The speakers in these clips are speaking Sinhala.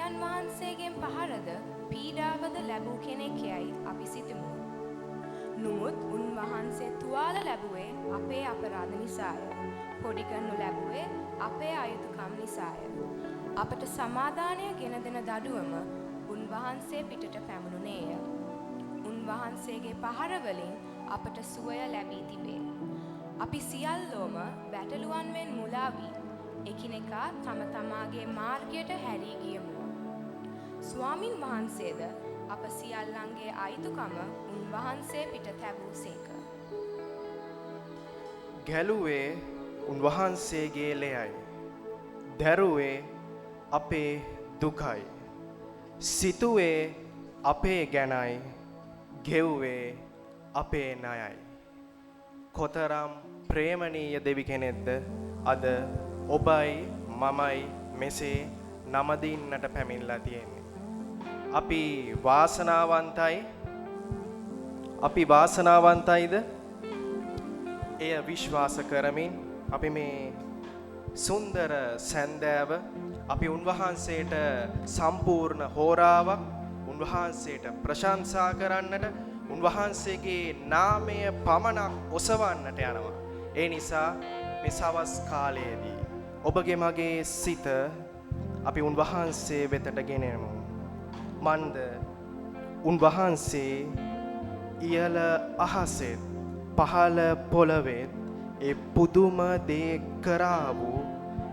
දෙවියන් වහන්සේගෙන් පහරද පීඩාවද ලැබූ කෙනෙක් යයි අපි සිතමු. නමුත් උන්වහන්සේ තුවාල ලැබුවේ අපේ අපරාධ නිසාය. පොඩි කරනු ලැබුවේ අපේ අයුතුකම් නිසාය. අපට සමාදානය ගෙන දෙන දඩුවම උන්වහන්සේ පිටට පැමුණුනේය. උන්වහන්සේගේ පහර වලින් අපට සුවය ලැබී තිබේ. අපි සියල්ලෝම වැටලුවන් මෙන් මුලා වී එකිනෙකා තම තමාගේ මාර්ගයට හැරී ගියමු. ස්වාමින් වහන්සේද අප සියල්ලන්ගේ අයිතුකම උන්වහන්සේ පිට තැබූසේක. ගැලුවේ උන්වහන්සේගේ ලෙයයි. දැරුවේ අපේ දුකයි. සිතුවේ අපේ ගැනයි. ගෙව්වේ අපේ ණයයි. කොතරම් ප්‍රේමණීය දෙවි කෙනෙක්ද අද ඔබයි මමයි මෙසේ නමදින්නට පැමිණලා තියෙන්නේ. අපි වාසනාවන්තයිද? එය විශ්වාස කරමින් අපි මේ සුන්දර සැන්දෑව අපි උන්වහන්සේට සම්පූර්ණ හෝරාවක් උන්වහන්සේට ප්‍රශංසා කරන්නට උන්වහන්සේගේ නාමය පමණක් ඔසවන්නට යනවා. ඒ නිසා මේ සවස් කාලයේදී ඔබගේ මගේ සිත අපි උන්වහන්සේ වෙතට ගෙනෙමු. මන්ද උන්වහන්සේ ඉහළ අහසෙත් පහළ පොළොවේ ඒ පුදුම දේ කරා වූ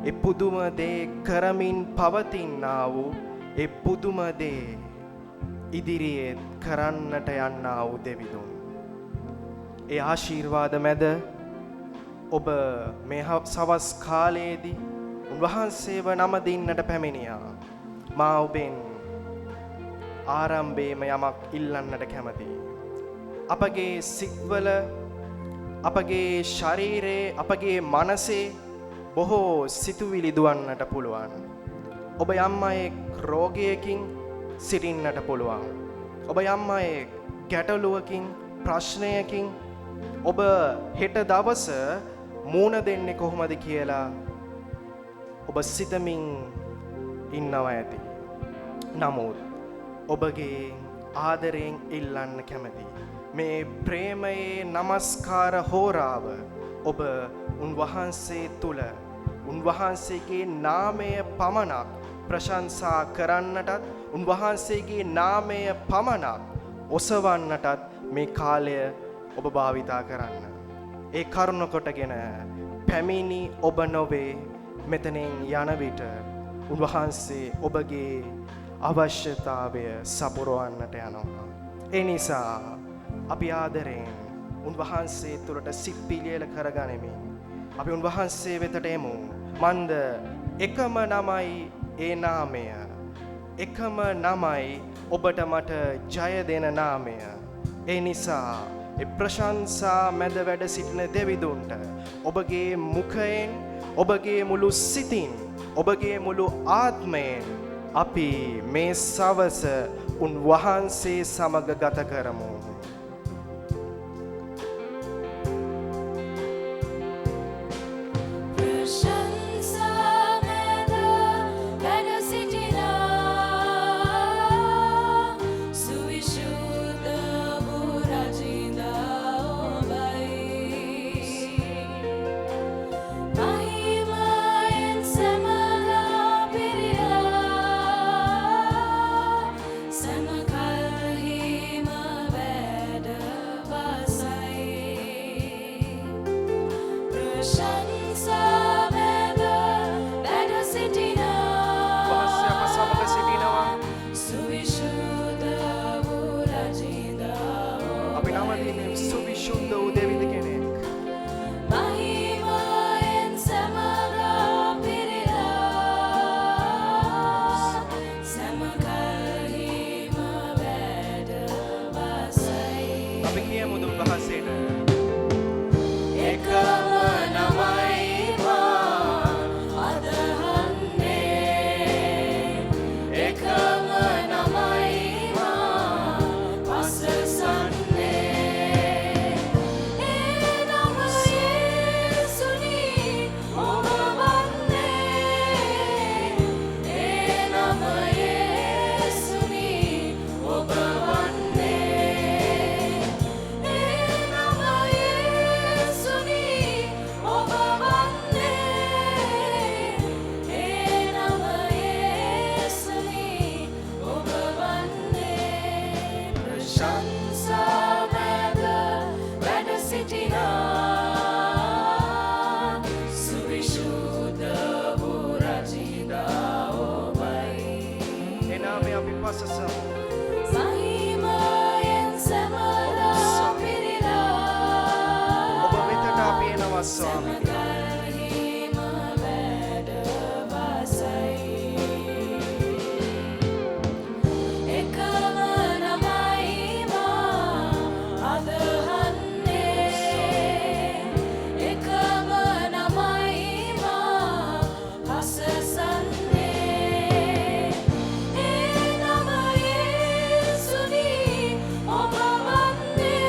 ඒ පුදුම දේ කරමින් පවතිනා වූ ඒ පුදුම දේ ඉදිරියේ කරන්නට යන්නා වූ දෙවිඳුන්. ඒ ආශිර්වාද මැද ඔබ මේ සවස් කාලයේදී උන්වහන්සේව නමදින්නට පැමිණියා. මා ඔබෙන් ආරම්භයේම යමක් ඉල්ලන්නට කැමතියි. අපගේ සිත්වල අපගේ ශරීරයේ අපගේ මනසේ බොහෝ සිතුවිලි දුවන්නට පුළුවන්. ඔබ යම් අයෙක් රෝගයකින් සිටින්නට පුළුවන්. ඔබ යම් අයෙක් ගැටලුවකින් ප්‍රශ්නයකින් ඔබ හෙට දවස මූණ දෙන්නේ කොහොමද කියලා ඔබ සිතමින් ඉන්නවා ඇති. නමුත් ඔබගේ ආදරයෙන් ඉල්ලන්න කැමතියි. මේ ප්‍රේමයේ නමස්කාර හෝරාව ඔබ උන්වහන්සේ තුල උන්වහන්සේගේ නාමය පමණක් ප්‍රශංසා කරන්නටත් උන්වහන්සේගේ නාමය පමණක් ඔසවන්නටත් මේ කාලය ඔබ භාවිතා කරන්න. ඒ කරුණ කොටගෙන පැමිණි ඔබ නොවේ මෙතනින් යන විට උන්වහන්සේ ඔබගේ අවශ්‍යතාවය සපුරවන්නට යනවා. ඒ නිසා අපි ආදරයෙන් උන්වහන්සේ තුළට සිත් පිළියෙල කරගනිමින් අපි උන්වහන්සේ වෙතට එමු. මන්ද එකම නමයි ඒ නාමය. එකම නමයි ඔබට මට ජය දෙන නාමය. ඒ නිසා ඒ ප්‍රශංසා මැද වැඩ සිටින දෙවිඳුන්ට ඔබගේ මුඛයෙන් ඔබගේ මුළු සිතින් ඔබගේ මුළු ආත්මයෙන් අපි මේ සවස උන්වහන්සේ සමග ගත කරමු. Yeah. නාමය අපි පසසමු. මහිමායෙන් සැමදා පිරිලා ඔබ වෙතට අපි එනවා ස්වාමී. සැමකල්හිම වැඩ වාසයි. එකම නමයි මා අදහන්නේ, එකම නමයි මා හසසන්නේ. ඒ නම යේසුනි ඔබ වන්නේ,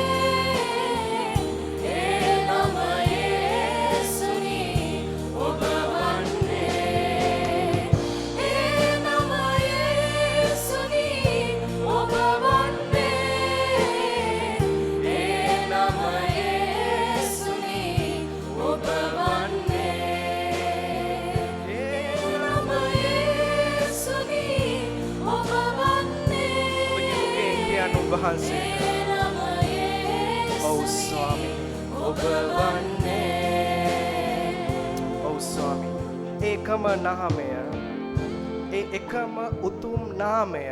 ඒ නම යේසුනි ඔබ වන්නේ, ඒ නම යේසුනි ඔබ වන්නේ, ඒ නම යේසුනි ඔබ වන්නේ, ඒ නම යේසුනි ඔබ වන්නේ, කියන්න උන්වහන්සේ. ඒ නම ඔව් යේසුනි ස්වාමී. ඔබ වන්නේ. ඔව් ස්වාමී. ඒකම නාමය, ඒ එකම උතුම් නාමය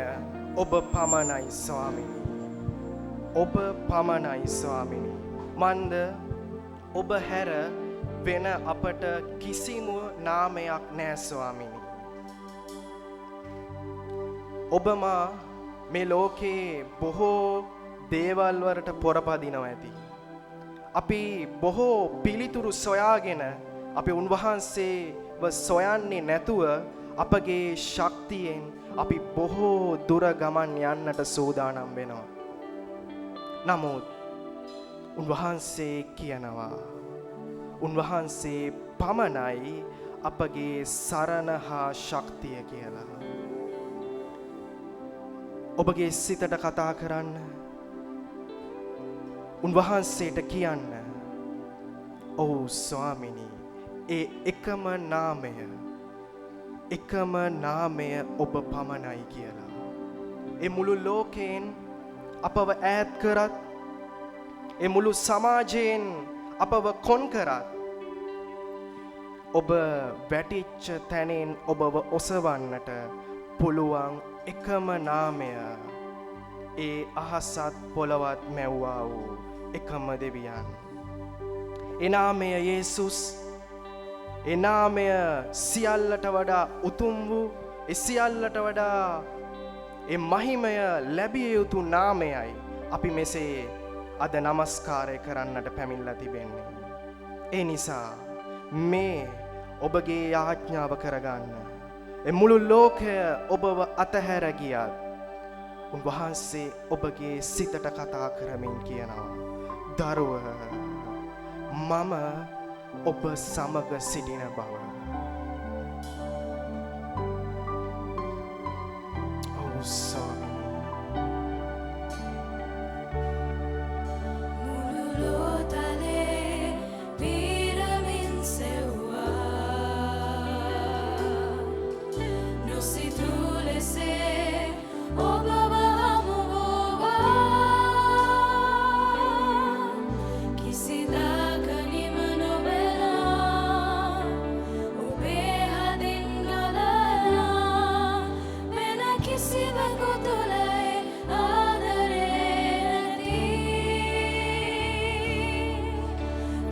ඔබ පමණයි ස්වාමිනී. ඔබ පමණයි ස්වාමිනී. මන්ද ඔබ හැර වෙන අපට කිසිම නාමයක් නෑ ස්වාමිනී. ඔබ මා මේ ලෝකේ බොහෝ දේවල් වලට පොරපදිනවා ඇති. අපි බොහෝ පිළිතුරු සොයාගෙන අපි උන්වහන්සේව සොයන්නේ නැතුව අපගේ ශක්තියෙන් අපි බොහෝ දුර ගමන් යන්නට සූදානම් වෙනවා. නමුත් උන්වහන්සේ කියනවා උන්වහන්සේ පමණයි අපගේ සරණ හා ශක්තිය කියලා. ඔබගේ සිතට කතා කරන්න, උන්වහන්සේට කියන්න, ඔව් ස්වාමිනී, ඒ එකම නාමය ඔබ පමණයි කියලා. ඒ මුළු ලෝකයෙන් අපව ඈත් කරත්, ඒ මුළු සමාජයෙන් අපව කොන් කරත්, ඔබ වැටිච්ච තැනින් ඔබව ඔසවන්නට පුළුවන් එකම නාමය, ඒ අහසත් පොළවත් මැව්වා වූ එකම දෙවියන්. ඒ නාමය යේසුස්. ඒ නාමය සියල්ලට වඩා උතුම් වූ, ඒ සියල්ලට වඩා ඒ මහිමය ලැබිය යුතු නාමයයි අපි මෙසේ අද නමස්කාරය කරන්නට පැමිණලා තිබෙන්නේ. ඒ නිසා මේ ඔබගේ යාඥාව කරගන්න. ඒ මුළු ලෝකය ඔබව අතහැර ගියත් උන්වහන්සේ ඔබගේ සිතට කතා කරමින් කියනවා, දරුව, මම ඔබ සමග සිටින බව. ඔව් ස්වාමී. මුළු ලෝතලේ පිරමින් සෙව්වා, නොසිතූ ලෙසේ ඔබව හමුවුවා. කිසිදාක නිම නොබලා ඔබේ හදින් ගලනා, වෙන කිසිවකු තුලයි ආදරේ නැති,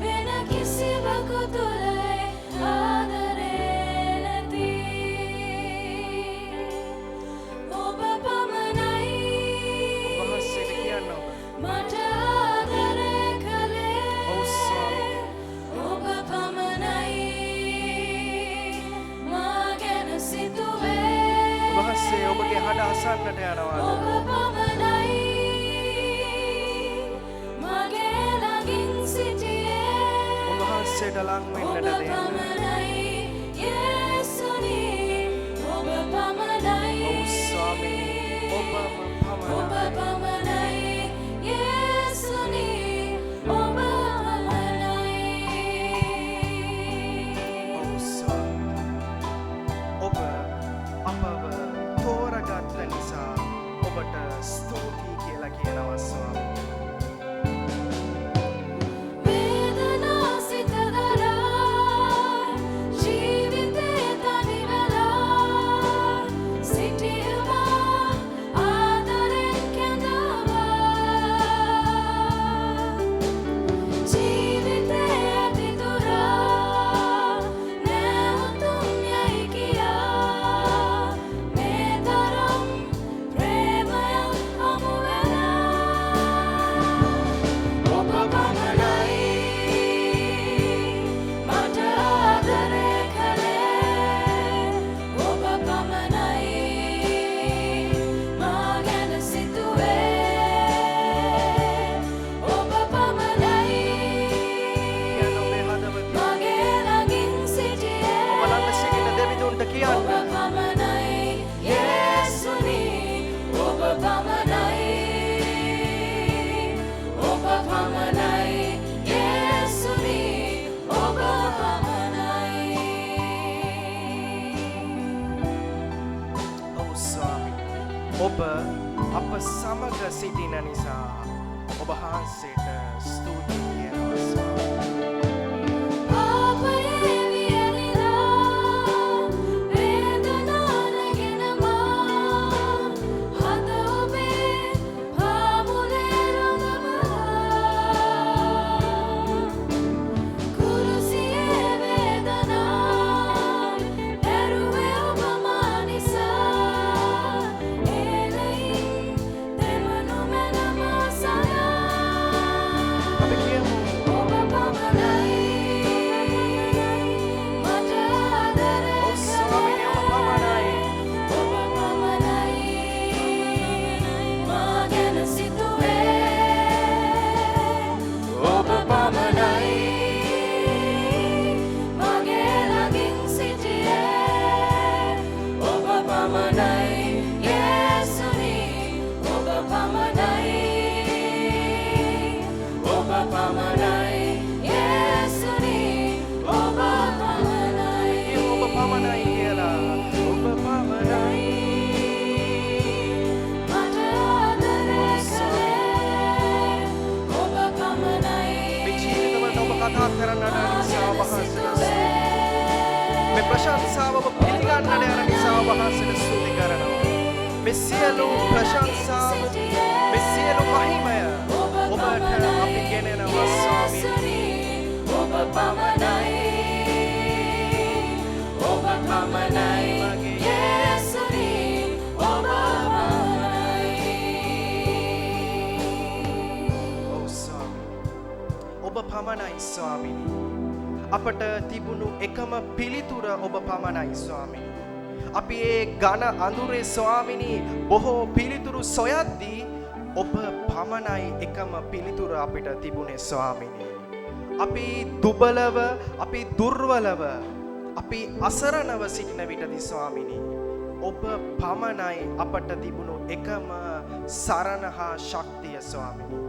වෙන කිසිවකු තුලයි ආදරේ නැති. ඔබ පමණයි උන්වහන්සේට කියන්න ඔබ. මට ආදරේ කළේ. ඔව් ස්වාමී. ඔබ පමණයි මා ගැන සිතුවේ. උන්වහන්සේ ඔබගේ හඬ අසන්නට යනවා. ඔබ පමණයි මගේ ළඟින් සිටියේ. උන්වහන්සේට ලං ඔබ වෙන්නට දෙන්න. පමණයි යේසුනි, ඔබ පමණයි. ඔව් ස්වාමී. ඔබම ඔබ පමණයි. පමණයි යේසුනි, ඔබ පමණයි. ඔව් ස්වාමී. ඔබ අපව තෝරගත්ත නිසා ඔබට ස්තුතියි කියලා කියනවා ස්වාමී. වේදනා සිත දරා ජීවිතේ තනි වෙලා ඔබ අප සමග සිටින නිසා ඔබ වහන්සේට ස්තුතියි කියනවා ස්වාමී. ප්‍රශංසාව ඔබ පිළිගන්නට යන නිසා ඔබ වහන්සේට ස්තුති කරනවා. මේ සියලු ප්‍රශංසාව මේ සියලු මහිමය ඔබට අපි ගෙනෙනවා ස්වාමී. ඔබ පමණයි මගේ යේසුනි ඔබ පමණයි ස්වාමී. අපට තිබුණු එකම පිළිතුර ඔබ පමණයි ස්වාමී. අපි ඒ ඝන අඳුරේ ස්වාමිනී බොහෝ පිළිතුරු සොයද්දී ඔබ පමණයි එකම පිළිතුර අපිට තිබුණේ ස්වාමිනී. අපි දුබලව, අපි දුර්වලව, අපි අසරණව සිටින විටදී ස්වාමිනී ඔබ පමණයි අපට තිබුණු එකම සරණ හා ශක්තිය ස්වාමිනී.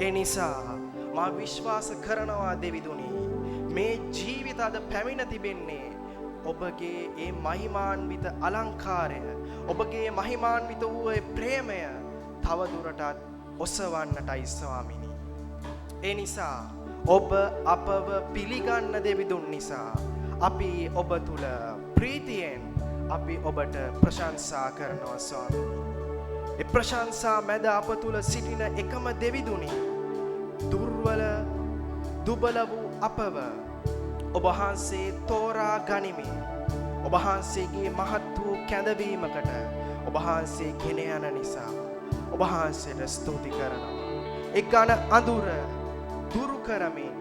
ඒ නිසා මා විශ්වාස කරනවා දෙවිදුනි, මේ ජීවිත අද පැමිණ තිබෙන්නේ ඔබගේ ඒ මහිමාන්විත අලංකාරය, ඔබගේ මහිමාන්විත වූ ඒ ප්‍රේමය තවදුරටත් ඔසවන්නටයි ස්වාමිනී. ඒ නිසා ඔබ අපව පිළිගන්න දෙවිදුන් නිසා අපි ඔබ තුල ප්‍රීතියෙන් අපි ඔබට ප්‍රශංසා කරනවා ස්වාමිනී. ඒ ප්‍රශංසා මැද අප තුල සිටින එකම දෙවිදුනි, දුර්වල දුබල වූ අපව ඔබ වහන්සේ තෝරා ගනිමින් ඔබ වහන්සේගේ මහත් වූ කැඳවීමකට ඔබ වහන්සේ ගෙන යන නිසා ඔබ වහන්සේට ස්තුති කරනවා. ඒ ඝන අඳුර දුරු කරමින්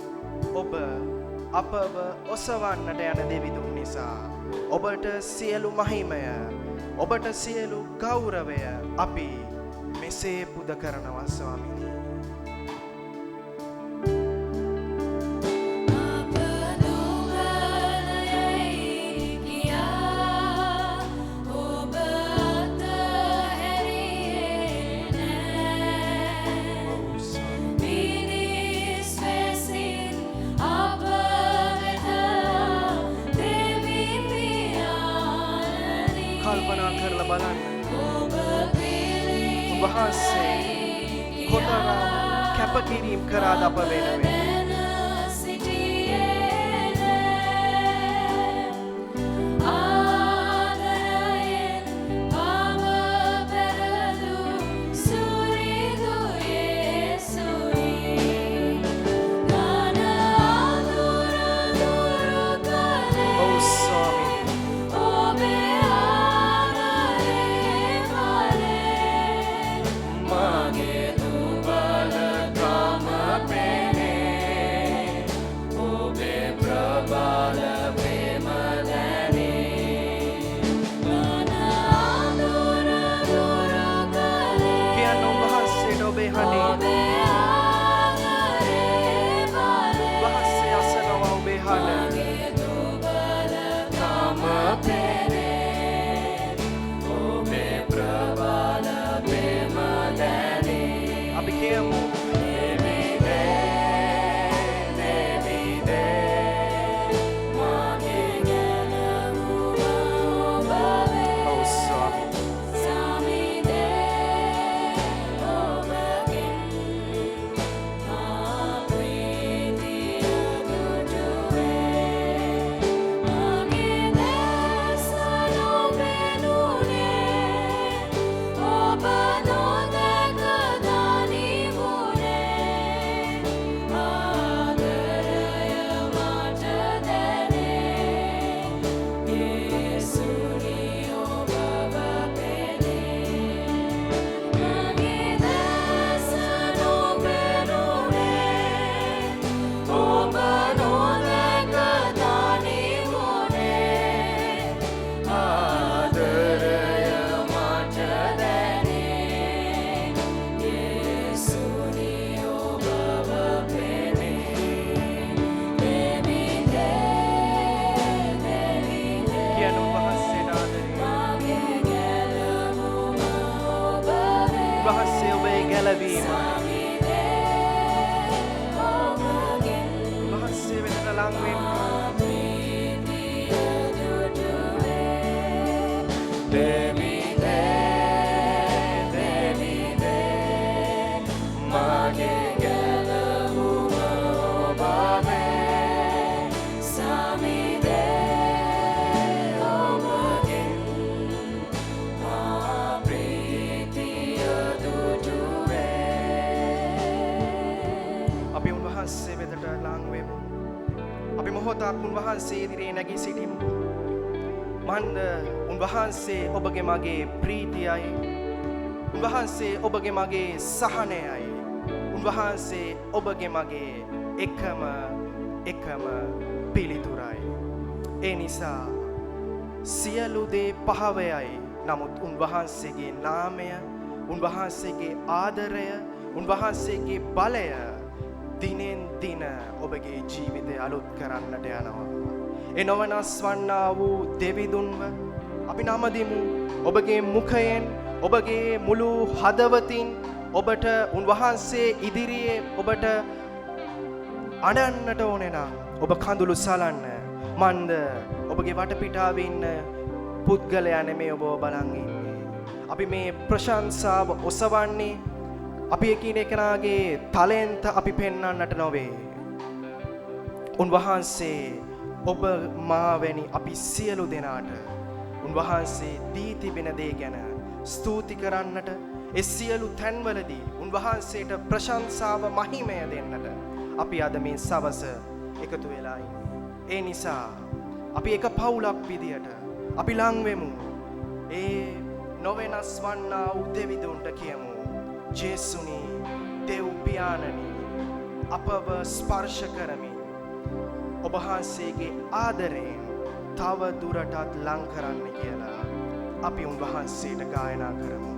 ඔබ අපව ඔසවන්නට යන දෙවිඳුන් නිසා ඔබට සියලු මහිමය, ඔබට සියලු ගෞරවය අපි මෙසේ පුද කරනවා ස්වාමීනි. කල්පනා කරලා බලන්න වහන්සේ කොතරම් කැපකිරීම කරාද අප වෙනුවෙන්. Mage tu bala kama pene ගැලවීම උන්වහන්සේ වෙතට ලං වෙන්න මොහොතක් උන්වහන්සේ ඉදිරියේ නැගී සිටිමු. මන්ද උන්වහන්සේ ඔබගේ මගේ ප්‍රීතියයි. උන්වහන්සේ ඔබගේ මගේ සහනයයි. උන්වහන්සේ ඔබගේ මගේ එකම පිළිතුරයි. ඒ නිසා සියලු දේ පහවයයි. නමුත් උන්වහන්සේගේ නාමය, උන්වහන්සේගේ ආදරය, උන්වහන්සේගේ බලය දිනෙන් දින ඔබගේ ජීවිතය අලුත් කරන්නට යනවා. ඒ නොවෙනස් වන්නා වූ දෙවිඳුන්ව අපි නමදිමු. ඔබගේ මුඛයෙන්, ඔබගේ මුළු හදවතින් ඔබට උන්වහන්සේ ඉදිරියේ ඔබට අඬන්නට ඕනේ නම් ඔබ කඳුළු සලන්න. මන්ද ඔබගේ වටපිටාවේ ඉන්න පුද්ගලයා නෙමෙයි ඔබ බලන් ඉන්නේ. අපි මේ ප්‍රශංසාව ඔසවන්නේ අපි එකිනෙකාගේ ටැලන්ට් අපි පෙන්වන්නට නොවේ. උන්වහන්සේ ඔබ මා වැනි අපි සියලු දෙනාට උන්වහන්සේ දී තිබෙන දේ ගැන ස්තුති කරන්නට, ඒ සියලු තැන්වලදී උන්වහන්සේට ප්‍රශංසාව මහිමය දෙන්නට අපි අද මේ සවස එකතු වෙලා ඉන්නේ. ඒ නිසා අපි එක පවුලක් විදියට අපි ලං වෙමු. ඒ නොවෙනස් වන්නා වූ දෙවිඳුන්ට කියමු, ජේසුනි දෙව් පියාණනි, අපව ස්පර්ශ කරමින් ඔබ වහන්සේගේ ආදරයෙන් තව දුරටත් ලං කරන්න කියලා අපි උන්වහන්සේට ගායනා කරමු.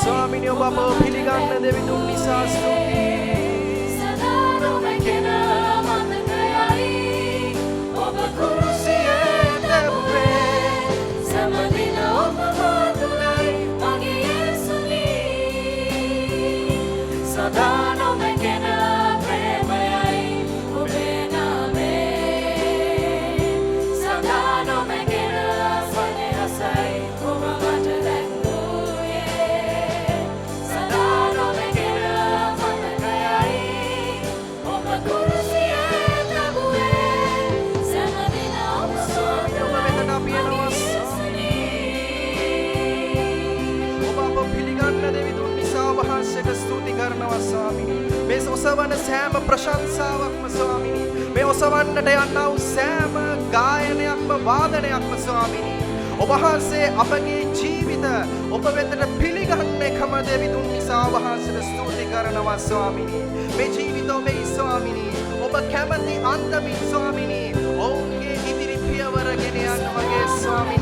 ස්වාමිනේ ඔබ අපව පිළිගන්න දෙවිඳුන් නිසා ස්තුතියි. ඔබ කුරුසියේ දැවුවේ සමදින ඔබ මාතුලයි මගේ යේසුනි. සදා නොමැකෙන ප්‍රේමයයි ඔබේ නාමේ. සදා නොමැකෙන සෙනෙහසයි ඔබ මට ස්තුති කරනවා ස්වාමිනී. මේ ඔසවන සෑම ප්‍රශංසාවක්ම ස්වාමිනී, මේ ඔසවන්නට යන්නා වූ සෑම ගායනයක්ම වාදනයක්ම ස්වාමිනී, ඔබ වහන්සේ අපගේ ජීවිත ඔබ වෙතට පිළිගන්න එකම දෙවිඳුන් නිසා ඔබ වහන්සේට ස්තුති කරනවා ස්වාමිනී. මේ ජීවිත ඔබේ ස්වාමිනී, ඔබ කැමති අන්දමින් ස්වාමිනී ඔවුන්ගේ ඉදිරි පියවර ගෙන යන්න මගේ ස්වාමිනී.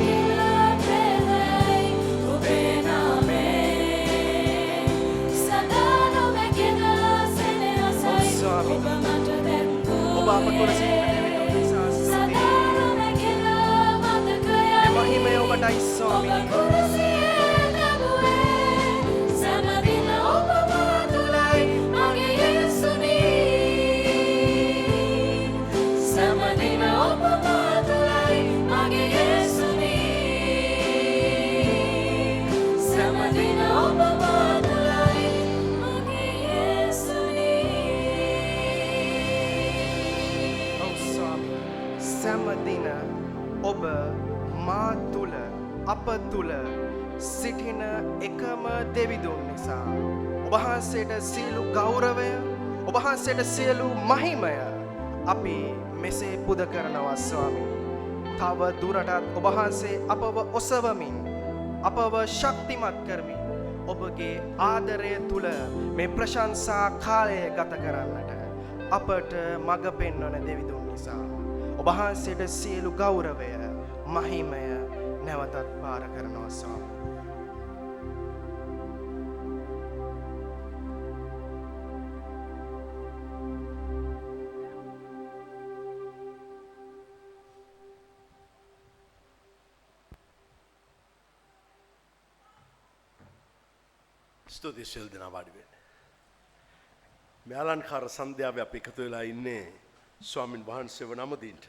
ස්වාමීනි. සෑමදින ඔබ මා තුල අප තුල සිටින එකම දෙවිඳුන් නිසා ඔබ වහන්සේට සියලු ගෞරවය ඔබ වහන්සේට සියලු මහිමය අපි මෙසේ පුද කරනවා ස්වාමීනි. තව දුරටත් ඔබ වහන්සේ අපව ඔසවමින් අපව ශක්තිමත් කරමින් ඔබගේ ආදරය තුල මේ ප්‍රශංසා කාලය ගත කරන්නට අපට මඟ පෙන්වන දෙවිඳුන් නිසා ඔබ වහන්සේට සියලු ගෞරවය මහිමය නැවතත් පාර කරනවා ස්වාමී. ස්තුතියි සියලු දෙනා වාඩි වෙන්න. මේ අලංකාර සන්ධ්‍යාවේ අපි එකතු වෙලා ඉන්නේ ස්වාමින් වහන්සේව නමදින්ට.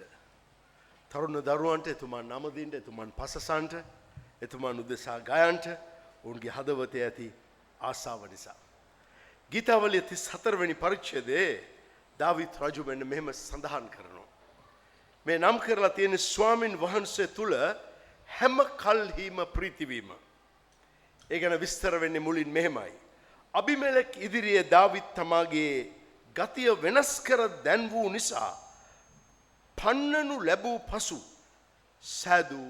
තරුණ දරුවන්ට එතුමන් නමදින්ට, එතුමන් පසසන්ට, එතුමන් උදෙසා ගයන්ට ඔවුන්ගේ හදවතේ ඇති ආසාව නිසා. ගීතාවලිය 34 වෙනි පරිච්ඡේදයේ දාවිත් රජු මෙන්න මෙහෙම සඳහන් කරනවා. මේ නම් කරලා තියෙන ස්වාමින් වහන්සේ තුල හැම කල්හිම ප්‍රීති වීම. ඒ ගැන විස්තර වෙන්නේ මුලින් මෙහෙමයි. අබිමෙලෙක් ඉදිරියේ දාවිත් තමාගේ ගතිය වෙනස් කර දැන් වූ නිසා පන්නනු ලැබූ පසු සෑදූ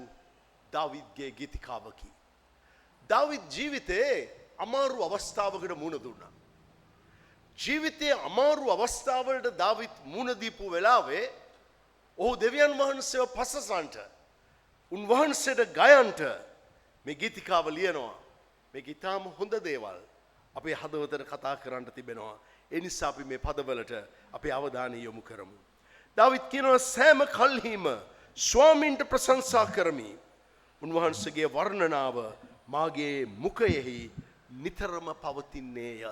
දාවිත්ගේ ගීතිකාවකි. දාවිත් ජීවිතයේ අමාරු අවස්ථාවකට මුහුණ දුන්නා. ජීවිතයේ අමාරු අවස්ථාවලට දාවිත් මුහුණ දීපු වෙලාවේ ඔහු දෙවියන් වහන්සේව පසසන්ට උන්වහන්සේට ගයන්ට මේ ගීතිකාව ලියනවා. මේක ඊටාම හොඳ දේවල් අපේ හදවතට කතා කරන්න තිබෙනවා. ඒ නිසා අපි මේ පදවලට අපේ අවධානය යොමු කරමු. දාවිත් කියනවා සෑම කල්හිම ස්වාමින්ට ප්‍රශංසා කරමි. උන්වහන්සේගේ වර්ණනාව මාගේ මුඛයෙහි නිතරම පවතින්නේය.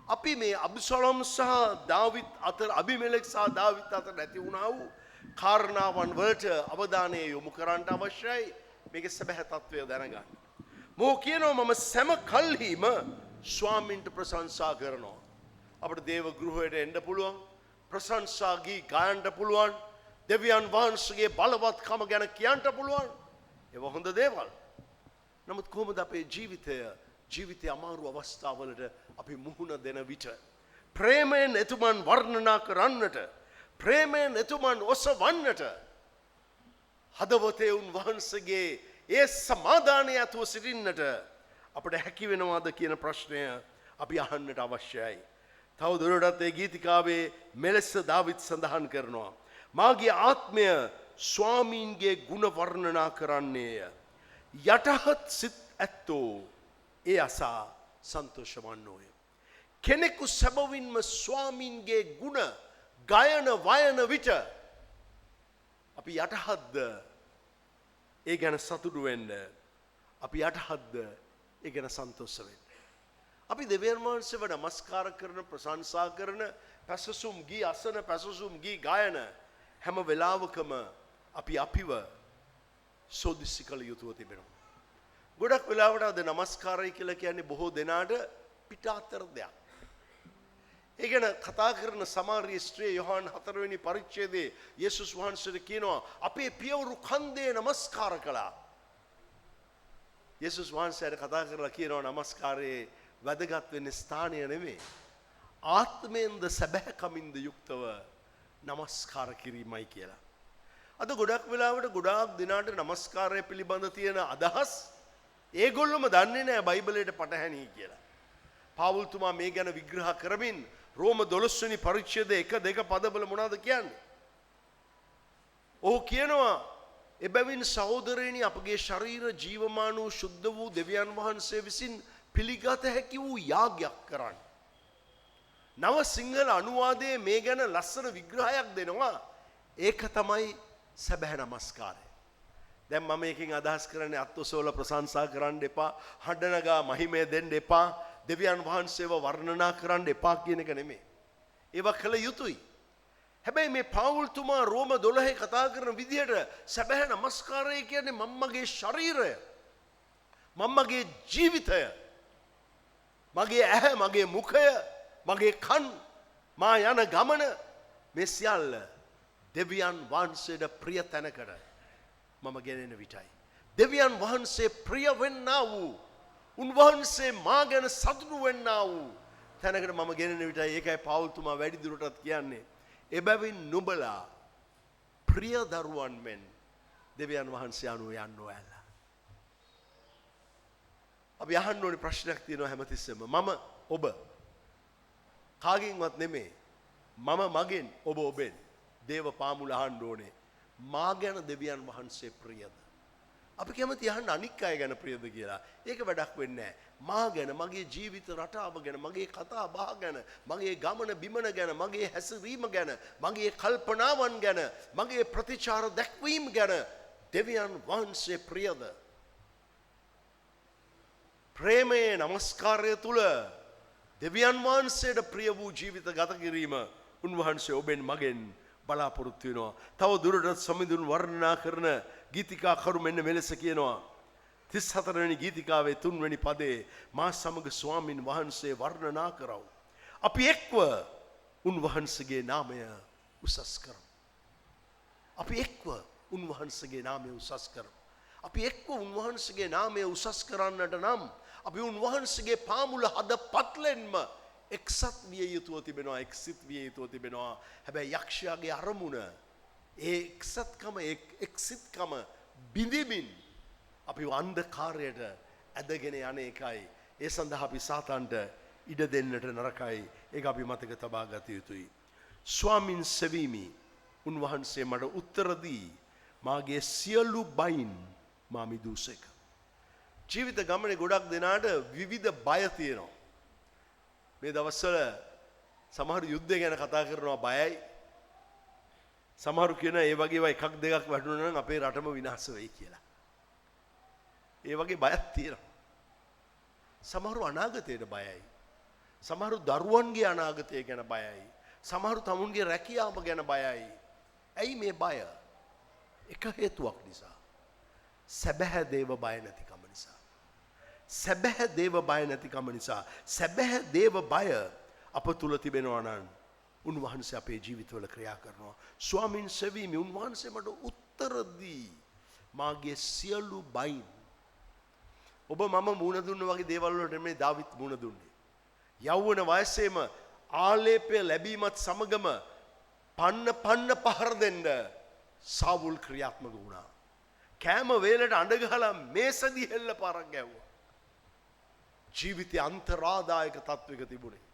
අපි මේ අබ්සලෝම් සහ දාවිත් අතර අබිමෙලෙක් සහ දාවිත් අතර නැති වුණා වූ කාරණාවන් වලට අවධානය යොමු කරන්න අවශ්‍යයි. මේකේ සැබෑ තත්වය දැනගන්න. මොහු කියනවා මම සෑම කල්හිම ස්වාමින්ට ප්‍රශංසා කරනවා. අපිට දේව ගෘහයට එන්න පුළුවන්. ප්‍රශංසා ගී ගයන්න පුළුවන්. දෙවියන් වහන්සේගේ බලවත්කම ගැන කියන්න පුළුවන්. ඒව හොඳ දේවල්. නමුත් කොහොමද අපේ ජීවිතයේ අමාරු අවස්ථාවලට අපි මුහුණ දෙන විට ප්‍රේමයෙන් එතුමන් වර්ණනා කරන්නට, ප්‍රේමයෙන් එතුමන් ඔසවන්නට, හදවතේ උන්වහන්සේගේ ඒ සමාදානය ඇතුව සිටින්නට අපට හැකි වෙනවාද කියන ප්‍රශ්නය අපි අහන්නට අවශ්‍යයි. තව දුරටත් ඒ ගීතිකාවේ මෙලෙස දාවිත් සඳහන් කරනවා. මාගේ ආත්මය ස්වාමීන්ගේ ගුණ වර්ණනා කරන්නේය. යටහත් සිත් ඇත්තෝ ඒ අසා සන්තෝෂ වන්නෝය. කෙනෙකු සැබවින්ම ස්වාමීන්ගේ ගුණ ගයන වයන විට අපි යටහත්ද ඒ ගැන සතුටු වෙන්න, අපි යටහත්ද ඒ ගැන සන්තෝෂ වෙන්න. අපි දෙවියන් වහන්සේව නමස්කාර කරන, ප්‍රශංසා කරන, පැසසුම් ගී අසන, පැසසුම් ගී ගායන හැම වෙලාවකම අපි අපිව සෝදිසි කළ යුතුව තිබෙනවා. ගොඩක් වෙලාවට අද නමස්කාරය කියලා කියන්නේ බොහෝ දෙනාට පිටාතර දෙයක්. ඒ ගැන කතා කරන සමාරිය ස්ත්‍රිය යොහාන් 4 වෙනි පරිච්ඡේදයේ යේසුස් වහන්සේට කියනවා අපේ පියවරු කන්දේ නමස්කාර කළා. යේසුස් වහන්සේට කතා කරලා කියනවා නමස්කාරයේ වැදගත් වෙන්නේ ස්ථානය නෙමෙයි. ආත්මයෙන්ද සැබෑකමින්ද යුක්තව නමස්කාර කිරීමයි කියලා. අද ගොඩක් වෙලාවට ගොඩාක් දිනාට නමස්කාරය පිළිබඳ තියෙන අදහස් ඒගොල්ලොම දන්නේ නැහැ බයිබලයට පටහැනි කියලා. පාවුල්තුමා මේ ගැන විග්‍රහ කරමින් රෝම 12 වෙනි පරිච්ඡේදයේ 1-2 පදවල මොනවද කියන්නේ? ඔහු කියනවා එබැවින් සහෝදරයනි අපගේ ශරීර ජීවමාන වූ ශුද්ධ වූ දෙවියන් වහන්සේ විසින් පිළිගත හැකි වූ යාගයක් කරන්න. නව සිංහල අනුවාදයේ මේ ගැන ලස්සන විග්‍රහයක් දෙනවා. ඒක තමයි සැබෑ නමස්කාරය. දැන් මම එකකින් අදහස් කරන්නේ අත්ඔසවල ප්‍රශංසා කරන්න එපා, හඬනගා මහිමය දෙන්න එපා, දෙවියන් වහන්සේව වර්ණනා කරන්න එපා කියන එක නෙමෙයි. ඒවා කළ යුතුයි. හැබැයි මේ පාවුල්තුමා රෝම 12 කතා කරන විදිහට සැබෑ නමස්කාරය කියන්නේ මම්මගේ ශරීරය, මම්මගේ ජීවිතය, මගේ ඇහැ, මගේ මුඛය, මගේ කන්, මා යන ගමන, මේ සියල්ල දෙවියන් වහන්සේට ප්‍රිය තැනකට මම ගෙනෙන විටයි. දෙවියන් වහන්සේ ප්‍රිය වෙන්නා වූ, උන්වහන්සේ මා ගැන සතුටු වෙන්නා වූ තැනකට මම ගෙනෙන විටයි. ඒකයි පාවුල්තුමා වැඩි දුරටත් කියන්නේ, එබැවින් නුඹලා ප්‍රිය දරුවන් මෙන් දෙවියන් වහන්සේ අනුව යන්න ඕයලා. අපි අහන්න ඕනේ ප්‍රශ්නයක් තියෙනවා හැමතිස්සෙම. මම ඔබ කාගෙන්වත් නෙමෙයි, මම මගෙන්, ඔබ ඔබෙන් දේව පාමුල අහන්න ඕනේ, මා ගැන දෙවියන් වහන්සේ ප්‍රියද? අපි කැමති අහන්න අනික් අය ගැන ප්‍රියද කියලා. ඒක වැඩක් වෙන්නේ නැහැ. මා ගැන, මගේ ජීවිත රටාව ගැන, මගේ කතා බහ ගැන, මගේ ගමන බිමන ගැන, මගේ හැසිරීම ගැන, මගේ කල්පනාවන් ගැන, මගේ ප්‍රතිචාර දැක්වීම ගැන දෙවියන් වහන්සේ ප්‍රියද? ප්‍රේමයේ නමස්කාරය තුල දෙවියන් වහන්සේට ප්‍රිය වූ ජීවිත ගත කිරීම උන්වහන්සේ ඔබෙන් මගෙන් බලාපොරොත්තු වෙනවා. තව දුරටත් සමිඳුන් වර්ණනා කරන ගීතිකාකරු මෙන්න මෙලෙස කියනවා. 34 වෙනි ගීතිකාවේ 3 වෙනි පදේ, මා සමග ස්වාමින් වහන්සේ වර්ණනා කරව. අපි එක්ව උන්වහන්සේගේ නාමය උසස් කරමු. අපි එක්ව උන්වහන්සේගේ නාමය උසස් කරමු. අපි එක්ව උන්වහන්සේගේ නාමය උසස් කරන්නට නම් අපි උන්වහන්සේගේ පාමුල හද පත්ලෙන්ම එක්සත් විය යුතුව තිබෙනවා, එක්සිත විය යුතුව තිබෙනවා. හැබැයි යක්ෂයාගේ අරමුණ ඒ එක්සත්කම, එක්සිතකම බිඳිමින් අපි අන්ධකාරයට ඇදගෙන යන එකයි. ඒ සඳහා අපි සාතන්ට ඉඩ දෙන්නට නරකයි. ඒක අපි මතක තබා ගත යුතුයි. ස්වාමින් සෙවීමි, උන්වහන්සේ මට උත්තර දී මාගේ සියලු බයින් මා මිදූසේක. ජීවිත ගමනේ ගොඩක් දෙනාට විවිධ බය තියෙනවා. මේ දවස්වල සමහරු යුද්ධය ගැන කතා කරනවා, බයයි. සමහරු කියන ඒ වගේ ඒවා එකක් දෙකක් වැටුණා නම් අපේ රටම විනාශ වෙයි කියලා. ඒ වගේ බයක් තියෙනවා. සමහරු අනාගතයට බයයි. සමහරු දරුවන්ගේ අනාගතය ගැන බයයි. සමහරු තමුන්ගේ රැකියාව ගැන බයයි. ඇයි මේ බය? එක හේතුවක් නිසා. සැබෑ දේව බය නැතිකම නිසා. සැබෑ දේව බය නැතිකම නිසා. සැබෑ දේව බය අප තුල තිබෙනවා නම් උන්වහන්සේ අපේ ජීවිතවල ක්‍රියා කරනවා. ස්වාමින් සෙවීමි, උන්වහන්සේ මට උත්තර දී මාගේ සියලු බයින්. ඔබ මම මුණ දුන්න වගේ දේවල් වලට මේ දාවිත් මුණ දුන්නේ. යෞවන වයසේම ආලේපය ලැබීමත් සමගම පන්න පහර දෙන්න සාවුල් ක්‍රියාත්මක වුණා. කෑම වේලට අඬ ගහලා මේසදි හෙල්ල පාරක් ගැව්වා. ජීවිතය අන්තරාදායක තත්වයක තිබුණේ.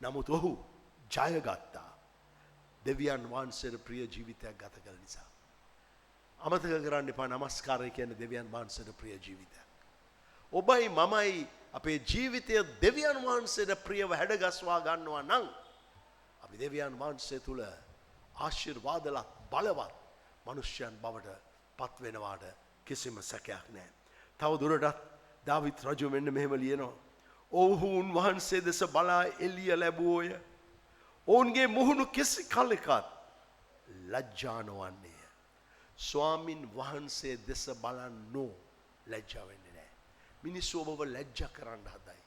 නමුත් ඔහු ජයගත්තා. දෙවියන් වහන්සේට ප්‍රිය ජීවිතයක් ගත කළ නිසා. අමතක කරන්න එපා, නමස්කාරය කියන්නේ දෙවියන් වහන්සේට ප්‍රිය ජීවිතයක්. ඔබයි මමයි අපේ ජීවිතය දෙවියන් වහන්සේට ප්‍රියව හැඩගස්වා ගන්නවා නම් අපි දෙවියන් වහන්සේ තුල ආශිර්වාදලත් බලවත් මනුෂ්‍යයන් බවට පත් වෙනවාට කිසිම සැකයක් නැහැ. තව දුරටත් දාවිත් රජු මෙන්න මෙහෙම ලියනවා. ඔව්හු උන්වහන්සේ දෙස බලා එළිය ලැබුවෝය. ඔවුන්ගේ මුහුණු කිසි කලෙකත් ලැජ්ජා නොවන්නේය. ස්වාමින් වහන්සේ දෙස බලන්නෝ ලැජ්ජා වෙන්නේ නැහැ. මිනිස්සු ඔබව ලැජ්ජා කරන්න හදයි.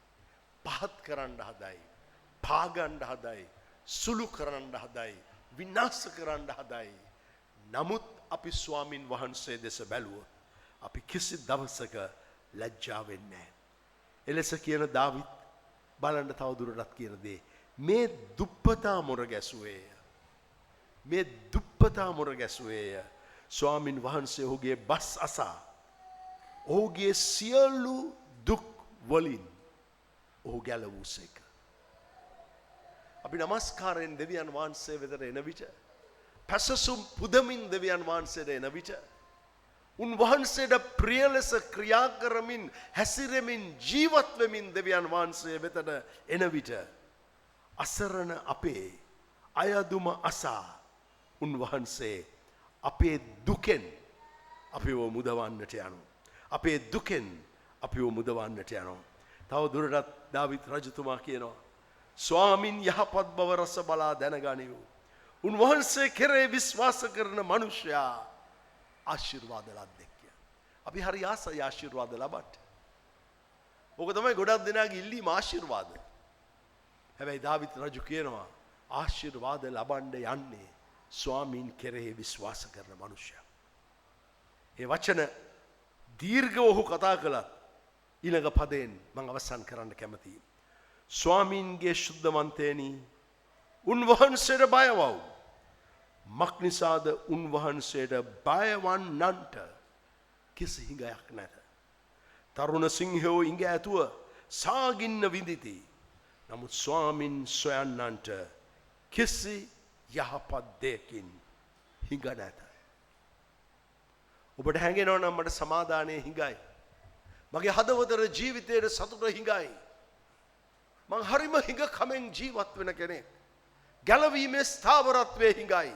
පහත් කරන්න හදයි. පාගන්න හදයි. සුළු කරන්න හදයි. විනාශ කරන්න හදයි. නමුත් අපි ස්වාමින් වහන්සේ දෙස බැලුවොත් අපි කිසි දවසක ලැජ්ජා වෙන්නේ නැහැ. එලෙස කියන දාවිත් බලන්න තව දුරටත් කියන දේ, මේ දුප්පතා මොර ගැසුවේය. මේ දුප්පතා මොර ගැසුවේය. ස්වාමින් වහන්සේ ඔහුගේ බස් අසා ඔහුගේ සියලු දුක් වලින් ඔහු ගැලවූසේක. අපි නමස්කාරයෙන් දෙවියන් වහන්සේ වෙතට එන විට, පැසසුම් පුදමින් දෙවියන් වහන්සේට එන විට, උන්වහන්සේට ප්‍රිය ලෙස ක්‍රියා කරමින් හැසිරෙමින් ජීවත් වෙමින් දෙවියන් වහන්සේ වෙතට එන විට, අසරණ අපේ අයදුම අසා උන්වහන්සේ අපේ දුකෙන් අපිව මුදවන්නට යනවා. අපේ දුකෙන් අපිව මුදවන්නට යනවා. තව දුරටත් දාවිත් රජතුමා කියනවා ස්වාමින් යහපත් බව රස බලා දැනගනිව්. උන්වහන්සේ කෙරේ විශ්වාස කරන මනුෂ්‍යයා ආශිර්වාද ලද්දෙක් කියලා. අපි හරි ආසයි ආශිර්වාද ලබන්න. ඕක තමයි ගොඩක් දෙනාගේ ඉල්ලීම ආශිර්වාද. හැබැයි දාවිත් රජු කියනවා ආශිර්වාද ලබන්න යන්නේ ස්වාමීන් කෙරෙහි විශ්වාස කරන මනුෂ්‍යයා. ඒ වචන දීර්ඝව ඔහු කතා කළත් ඊළඟ පදයෙන් මම අවසන් කරන්න කැමතියි. ස්වාමීන්ගේ ශුද්ධවන්තේනි උන්වහන්සේට බයවව්. මක්නිසාද උන්වහන්සේට බයවන්නන්ට කිසි හිඟයක් නැත. තරුණ සිංහයෝ ඉඟ ඇතුව සාගින්න විඳිති. නමුත් ස්වාමින් සොයන්නන්ට කිසි යහපත් දෙයකින් හිඟ නැත. ඔබට හැඟෙනවා නම් මට සමාදානයේ හිඟයි. මගේ හදවතේ ජීවිතයේ සතුට හිඟයි. මං හරිම හිඟ කමෙන් ජීවත් වෙන කෙනෙක්. ගැලවීමේ ස්ථාවරත්වයේ හිඟයි.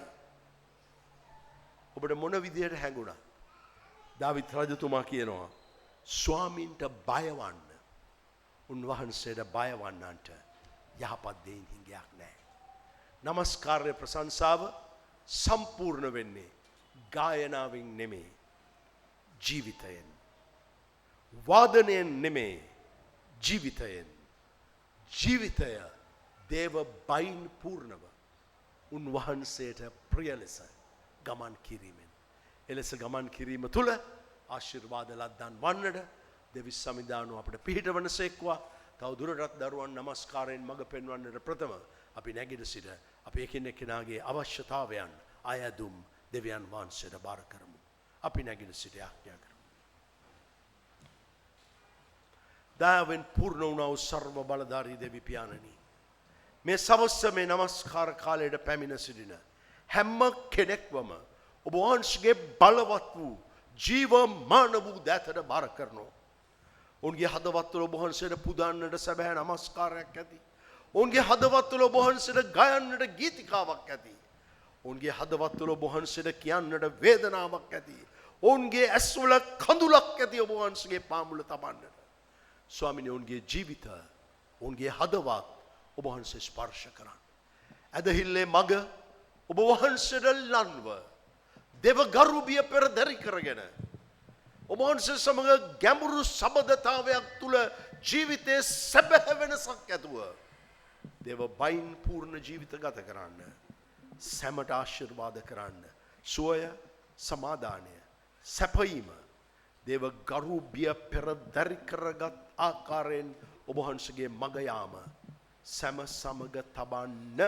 ඔබට මොන විදියට හැඟුණා? දාවිත් රජතුමා කියනවා ස්වාමීන්ට බයවන්න. උන්වහන්සේට බයවන්නන්ට යහපත් දෙයින් හිඟයක් නැහැ. නමස්කාරය ප්‍රශංසාව සම්පූර්ණ වෙන්නේ ගායනාවෙන් නෙමෙයි ජීවිතයෙන්. වාදනයෙන් නෙමෙයි ජීවිතයෙන්. ජීවිතය දේව බයින් පූර්ණව උන්වහන්සේට ප්‍රිය ලෙස ගමන් කිරීමෙන්. එලෙස ගමන් කිරීම තුළ ආශිර්වාද ලද්දන් වන්නට දෙවි සමිදානෝ අපට පිහිටවන සේක්වා. තව දුරටත් දරුවන් නමස්කාරයෙන් මඟ පෙන්වන්නට ප්‍රථම අපි නැගිට සිට අපි එකිනෙකාගේ අවශ්‍යතාවයන් අයදුම් දෙවියන් වහන්සේට බාර කරමු. අපි නැගිට සිට ආඥා කරමු. දයාවෙන් පූර්ණ වුණා වූ සර්ව බලධාරී දෙවි පියාණනි, මේ සවස්ස මේ නමස්කාර කාලයට පැමිණ සිටින හැම කෙනෙක්වම ඔබ වහන්සේගේ බලවත් වූ ජීවමාන වූ දෑතට බාර කරනවා. ඔවුන්ගේ හදවත්වල ඔබ වහන්සේට පුදන්නට සැබෑ නමස්කාරයක් ඇති. ඔවුන්ගේ හදවත්වල ඔබ වහන්සේට ගයන්නට ගීතිකාවක් ඇති. ඔවුන්ගේ හදවත්වල ඔබ වහන්සේට කියන්නට වේදනාවක් ඇති. ඔවුන්ගේ ඇස්වල කඳුලක් ඇති ඔබ වහන්සේගේ පාමුල තබන්නට. ස්වාමිනේ, ඔවුන්ගේ ජීවිත, ඔවුන්ගේ හදවත් ඔබ වහන්සේ ස්පර්ශ කරන්න. ඇදහිල්ලේ මග ඔබ වහන්සේට ලන්ව දෙව ගරුබිය පෙරදරි කරගෙන ඔබ වහන්සේ සමග ගැඹුරු සබඳතාවයක් තුළ ජීවිතයේ සැබෑ වෙනසක් ඇතුව දේව බයින් පූර්ණ ජීවිත ගත කරන්න. සැමට ආශිර්වාද කරන්න. සුවය, සමාදානය, සැපයීම දේව ගරුබිය පෙරදරි කරගත් ආකාරයෙන් ඔබ වහන්සේගේ මග යාම සැම සමග තබන්න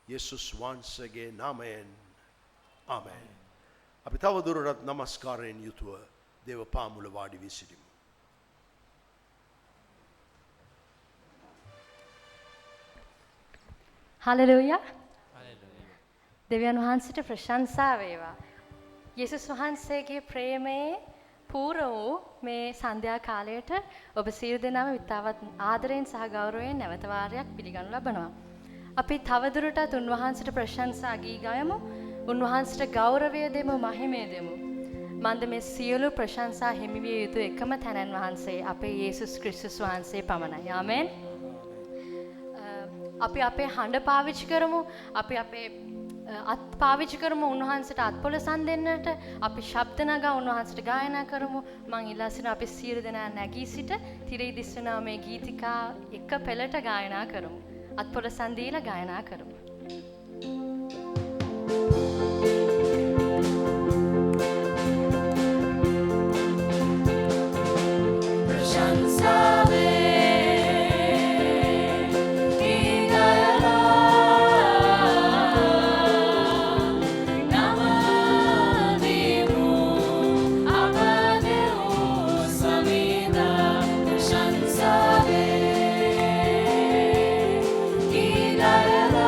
යේසුස් වහන්සේගේ නාමයෙන්. ආමෙන්. අපි තව දුරටත් නමස්කාරයෙන් යුතුව දේව පාමුල වාඩි වී සිටිමු. හලෙලූයා. දෙවියන් වහන්සේට ප්‍රශංසා වේවා. යේසුස් වහන්සේගේ ප්‍රේමයේ පූර්ණ වූ මේ සන්ධ්‍යා කාලයට ඔබ සියලු දෙනාම විතාවත් ආදරයෙන් සහ ගෞරවයෙන් නැවත වාරයක් පිළිගනු ලබනවා. අපි තවදුරටත් උන්වහන්සේට ප්‍රශංසා ගී ගයමු. උන්වහන්සේට ගෞරවය දෙමු, මහිමය දෙමු. මන්ද මේ සියලු ප්‍රශංසා හිමි විය යුතු එකම තැනන් වහන්සේ අපේ යේසුස් ක්‍රිස්තුස් වහන්සේ පමණයි. ආමෙන්. අපි අපේ හඬ පාවිච්චි කරමු. අපි අපේ අත් පාවිච්චි කරමු උන්වහන්සේට අත්පොලසන් දෙන්නට. අපි ශබ්ද නගා උන්වහන්සේට ගායනා කරමු. මං ඉල්ලා සිටිනවා අපි සියලු දෙනා නැගී සිට තිරේ දිස්වනා මේ ගීතිකා එක පෙළට ගායනා කරමු. අත්පොලසන් දීලා ගායනා කරමු. Gidayala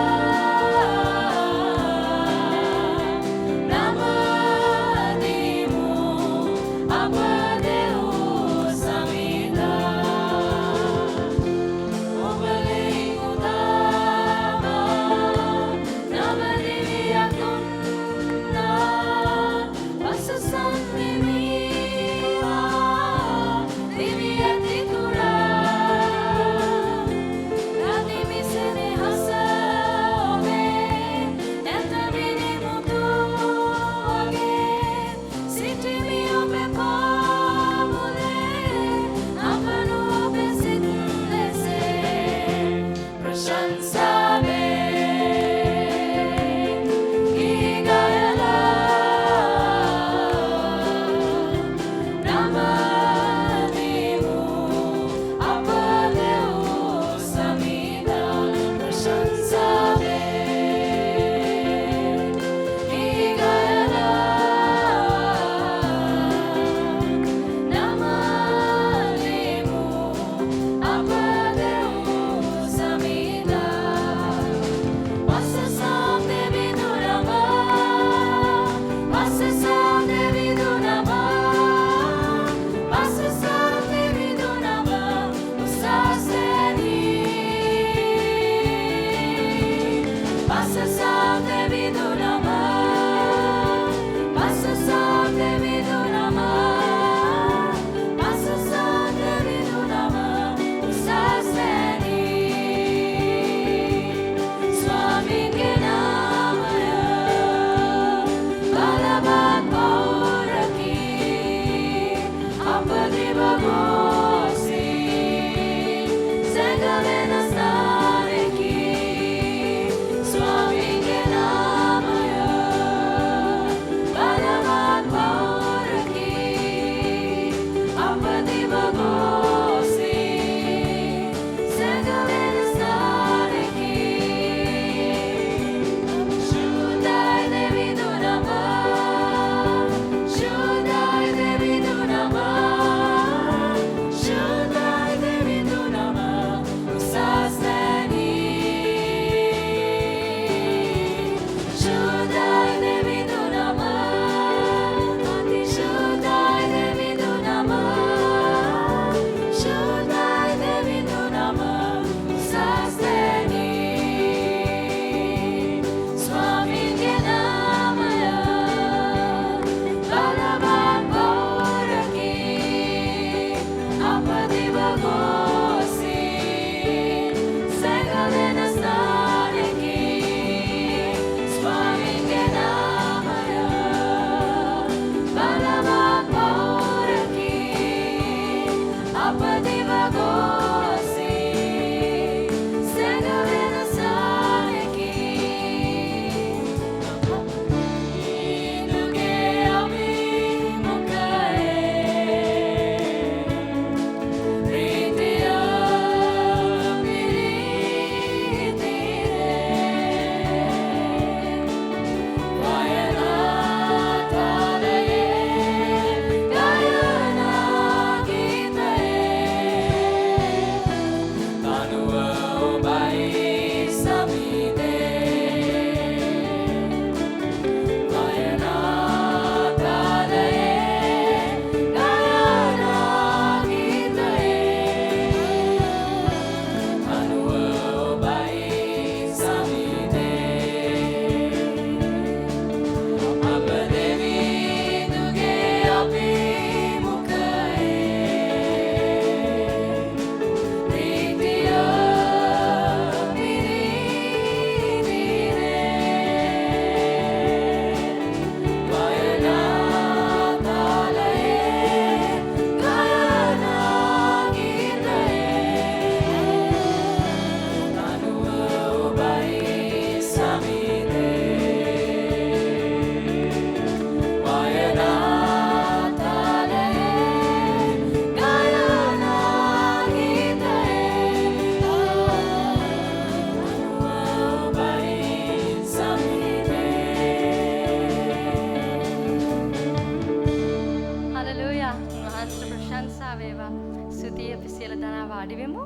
වාඩි වෙමු.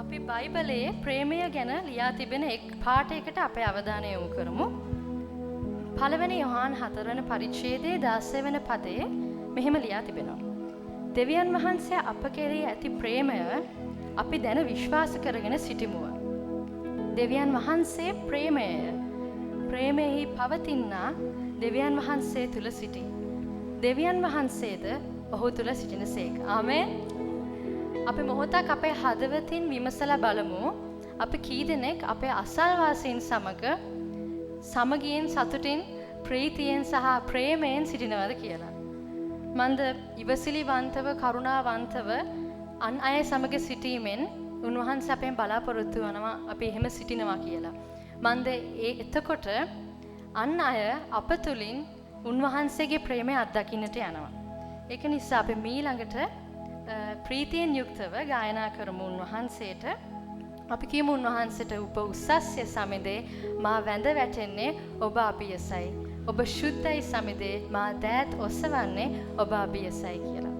අපි බයිබලයේ ප්‍රේමය ගැන ලියා තිබෙන එක් පාඩයකට අපේ අවධානය යොමු කරමු. පළවෙනි යොහාන් 4 වෙනි පරිච්ඡේදයේ 16 වෙනි පදයේ මෙහෙම ලියා තිබෙනවා. දෙවියන් වහන්සේ අප කෙරෙහි ඇති ප්‍රේමය අපි දැන විශ්වාස කරගෙන සිටිමුව. දෙවියන් වහන්සේ ප්‍රේමය ප්‍රේමෙහි පවතිනා දෙවියන් වහන්සේ තුල සිටී. දෙවියන් වහන්සේද ඔහු තුල සිටිනසේක. ආමේන්. අපි මොහොතක් අපේ හදවතින් විමසලා බලමු. අපි කී දෙනෙක් අපේ අසල්වාසීන් සමග සමගියෙන් සතුටින් ප්‍රීතියෙන් සහ ප්‍රේමයෙන් සිටිනවද කියලා. මන්ද ඉවසිලිවන්තව කරුණාවන්තව අන් අය සමග සිටීමෙන් උන්වහන්සේ අපෙන් බලාපොරොත්තු වෙනවා අපි එහෙම සිටිනවා කියලා. මන්ද එතකොට අන් අය අප තුලින් උන්වහන්සේගේ ප්‍රේමය අත්දකින්නට යනවා. ඒක නිසා අපි ඊළඟට ප්‍රීතියෙන් යුක්තව ගායනා කරමු උන්වහන්සේට. අපි කියමු උන්වහන්සේට ඔබ උස්සස්ය සමිදේ මා වැඳ වැටෙන්නේ ඔබ අභියසයි. ඔබ ශුද්ධයි සමිදේ මා දෑත් ඔසවන්නේ ඔබ අභියසයි කියලා.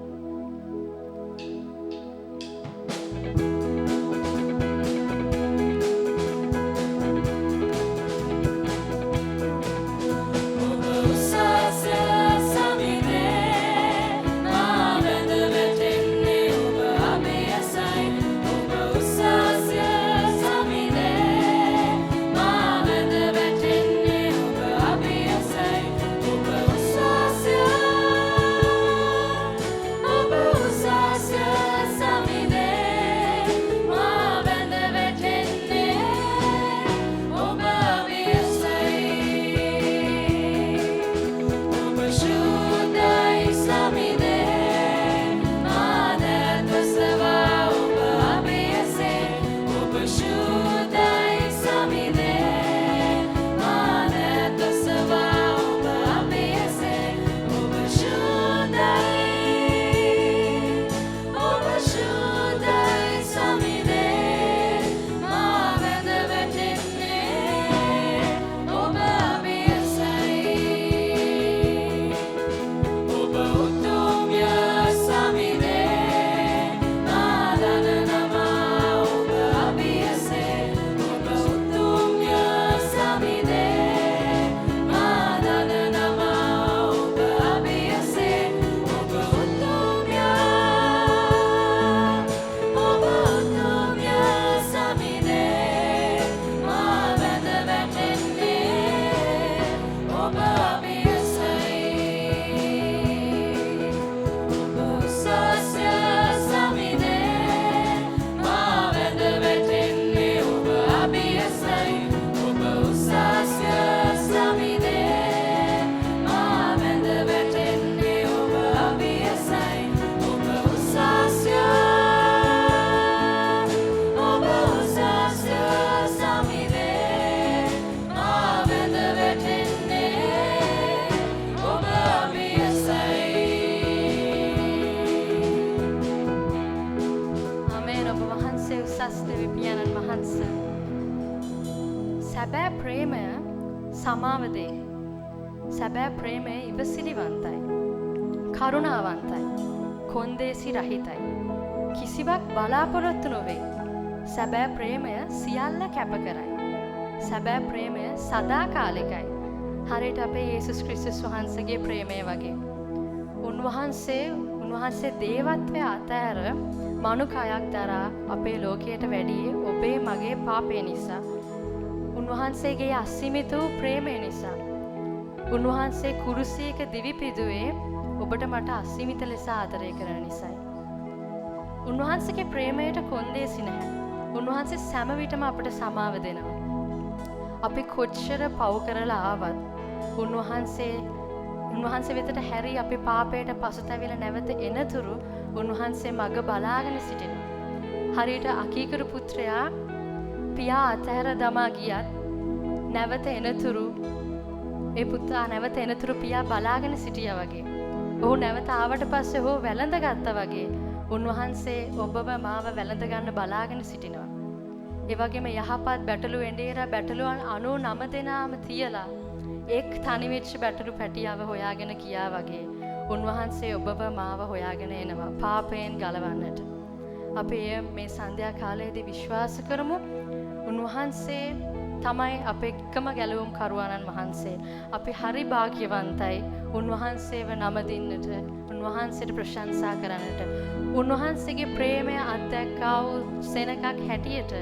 සැබෑ ප්‍රේමය සමාව දේ. සැබෑ ප්‍රේමය ඉවසිලිවන්තයි. කරුණාවන්තයි. කොන්දේසි රහිතයි. කිසිවක් බලාපොරොත්තු නොවේ. සැබෑ ප්‍රේමය සියල්ල කැප කරයි. සැබෑ ප්‍රේමය සදාකාලිකයි. හරියට අපේ යේසුස් ක්‍රිස්තුස් වහන්සේගේ ප්‍රේමය වගේ. උන්වහන්සේ දේවත්වය අතහැර මනුකයක් දරා අපේ ලෝකයට වැඩියේ ඔබේ මගේ පාපය නිසා. උන්වහන්සේගේ අසීමිත වූ ප්‍රේමය නිසා. උන්වහන්සේ කුරුසියක දිවි පිදුවේ ඔබට මට අසීමිත ලෙස ආදරය කරන නිසායි. උන්වහන්සේගේ ප්‍රේමයට කොන්දේසි නැහැ. උන්වහන්සේ සෑම විටම අපට සමාව දෙනවා. අපි කොච්චර පව් කරලා ආවත් උන්වහන්සේ වෙතට හැරී අපි පාපයට පසුතැවිලා නැවත එනතුරු උන්වහන්සේ මඟ බලාගෙන සිටිනවා. හරියට අකීකරු පුත්‍රයා පියා අතහැර දමා ගියත් නැවත එනතුරු ඒ පුතා නැවත එනතුරු පියා බලාගෙන සිටියා වගේ. ඔහු නැවත ආවට පස්සේ ඔහු වැළඳගත්තා වගේ උන්වහන්සේ ඔබව මාව වැළඳ ගන්න බලාගෙන සිටිනවා. ඒ වගේම යහපත් බැටළු එඬේරා බැටළුවන් 99 දෙනාම තියලා එක් තනි වෙච්ච බැටළු පැටියව හොයාගෙන ගියා වගේ උන්වහන්සේ ඔබව මාව හොයාගෙන එනවා පාපයෙන් ගලවන්නට. අපි මේ සන්ධ්‍යා කාලයේදී විශ්වාස කරමු. උන්වහන්සේ තමයි අපේ එකම ගැලවුම් කරුවාණන් වහන්සේ. අපි හරි භාග්‍යවන්තයි උන්වහන්සේව නමදින්නට, උන්වහන්සේට ප්‍රශංසා කරන්නට. උන්වහන්සේගේ ප්‍රේමය අත්දැක්කා වූ සෙනඟක් හැටියට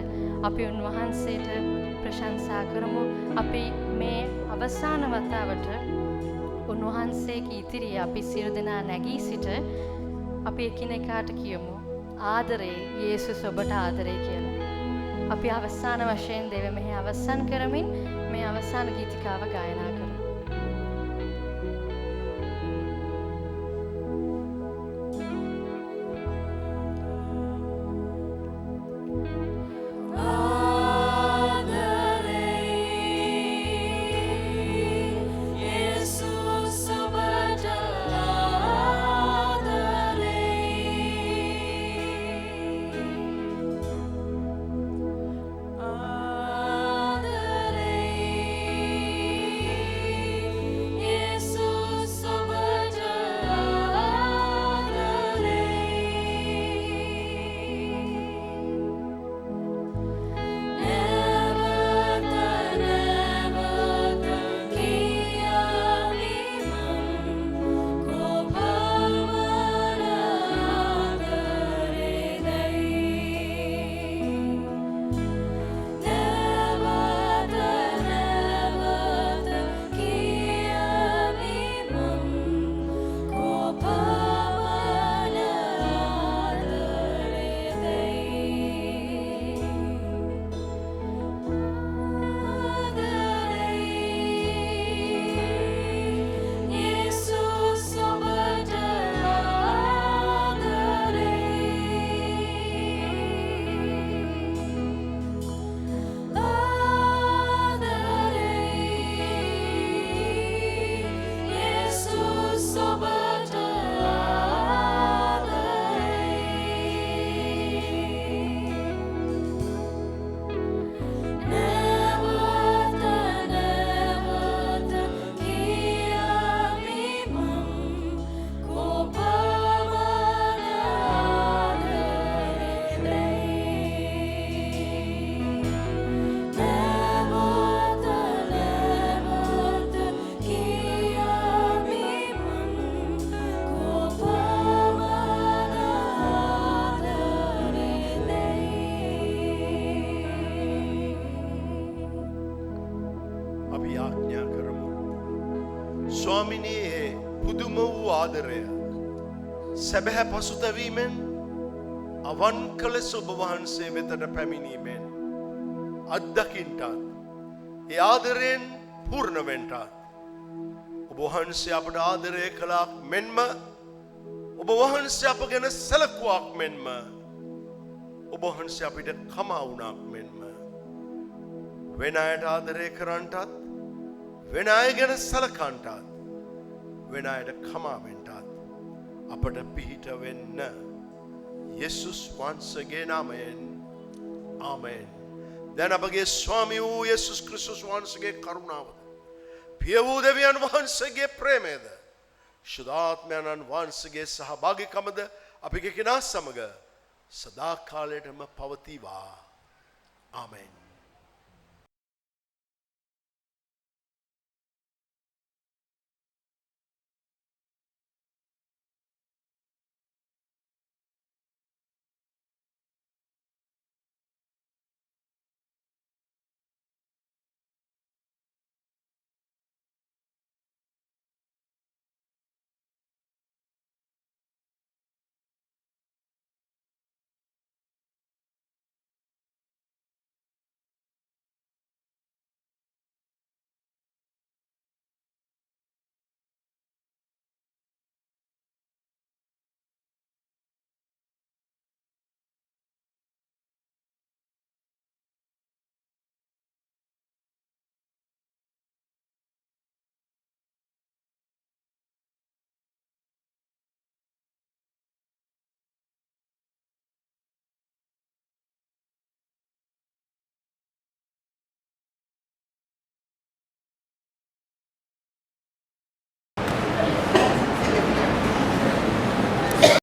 අපි උන්වහන්සේට ප්‍රශංසා කරමු. අපි මේ අවසාන වතාවට උන්වහන්සේගේ ඉදිරියේ අපි සියලු දෙනා නැගී සිට අපි එකිනෙකාට කියමු ආදරේ යේසුස් ඔබට ආදරේ කියලා. අපි අවසාන වශයෙන් දෙව මෙහි අවසන් කරමින් මේ අවසාන ගීතිකාව ගායනා කරමු. ස්වාමිනී පුදුම වූ ආදරය සැබෑ පසුතැවීමෙන් අවංක ලෙස ඔබ වහන්සේ වෙතට පැමිණීමෙන් අත්දකින්නටත් ඒ ආදරයෙන් පූර්ණ වෙන්නටත් ඔබ වහන්සේ අපට ආදරය කළාක් මෙන්ම ඔබ වහන්සේ අප ගැන සැලකුවාක් මෙන්ම ඔබ වහන්සේ අපිට කමා වුණාක් මෙන්ම වෙන අයට ආදරය කරන්නටත් වෙන අය ගැන සැලකන්නටත් වෙන අයට කමා වෙන්නටත් අපට පිහිට වෙන්න යේසුස් වහන්සේගේ නාමයෙන් ආමෙන්. දැන් අපගේ ස්වාමී වූ යේසුස් ක්‍රිස්තුස් වහන්සේගේ කරුණාවද පිය වූ දෙවියන් වහන්සේගේ ප්‍රේමයද ශුද්ධාත්මයන්න් වහන්සේගේ සහභාගීකමද අපි කෙනා සමග සදා කාලයටම පවතිවා. ආමෙන්.